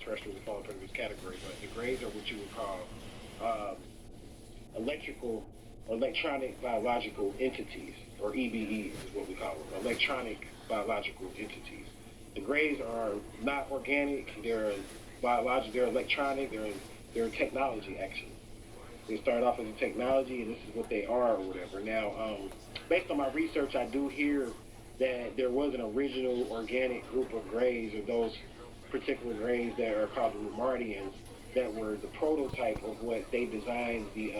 extraterrestrials fall into this category, but the Greys are what you would call electrical or electronic biological entities, or EBEs is what we call them, electronic biological entities. The Greys are not organic, they're biological, they're electronic, they're technology actually. They started off as a technology and this is what they are or whatever. Now, based on my research, I do hear that there was an original organic group of Greys, or those particular Greys that are called the Rumardians, that were the prototype of what they designed the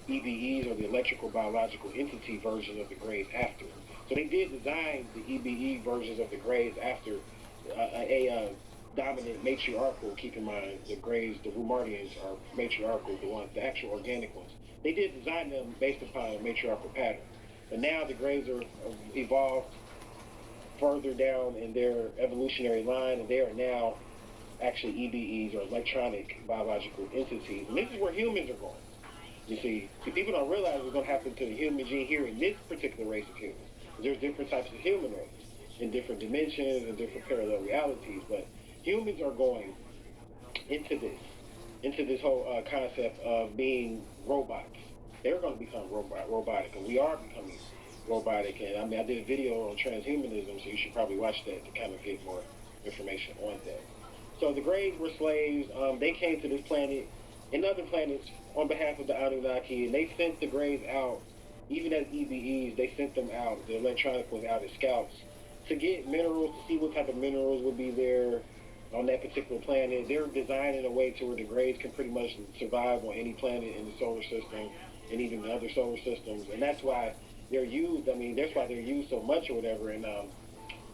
EBEs, or the electrical biological entity version of the Greys after. So they did design the EBE versions of the Greys after dominant matriarchal. Keep in mind, the Greys, the Rumardians are matriarchal, the ones, the actual organic ones. They did design them based upon a matriarchal pattern. But now the Greys are evolved further down in their evolutionary line, and they are now actually EBEs, or electronic biological entities. And this is where humans are going. You see, people don't realize what's going to happen to the human gene here in this particular race of humans. There's different types of humanoids in different dimensions and different parallel realities, but humans are going into this whole concept of being robots. They're going to become robotic, and we are becoming robotic. And I mean, I did a video on transhumanism, so you should probably watch that to kind of get more information on that. So the Greys were slaves. They came to this planet and other planets on behalf of the Anunnaki, and they sent the Greys out, even as EBEs. They sent them out, the electronic ones, out as scouts to get minerals, to see what type of minerals would be there on that particular planet. They're designed in a way to where the Greys can pretty much survive on any planet in the solar system and even the other solar systems, and that's why they're used. I mean, that's why they're used so much or whatever. And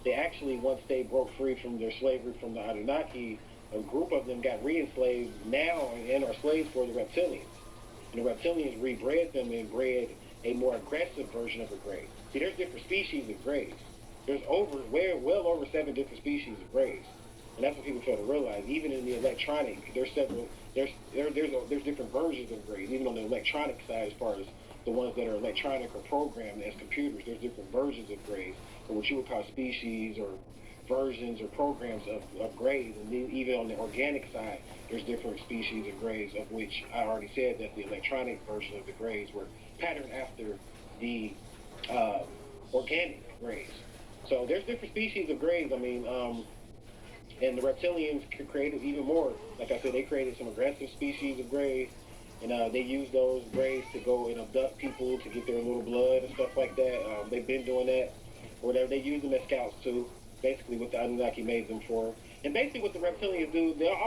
they actually, once they broke free from their slavery from the Anunnaki, a group of them got re-enslaved now and are slaves for the reptilians. And the reptilians rebred them and bred a more aggressive version of a Grey. See, there's different species of Greys. There's well over 7 different species of Greys. And that's what people fail to realize. Even in the electronic, there's different versions of Greys. Even on the electronic side, as far as the ones that are electronic or programmed as computers, there's different versions of Greys, or what you would call species or versions or programs of Greys. And then even on the organic side, there's different species of Greys, of which I already said that the electronic version of the Greys were patterned after the organic Greys. So there's different species of Greys. I mean, and the reptilians created even more. Like I said, they created some aggressive species of Greys, and they use those Greys to go and abduct people to get their little blood and stuff like that. They've been doing that, or whatever. They use them as scouts too. Basically, what the Anunnaki made them for, and basically what the reptilians do, they're all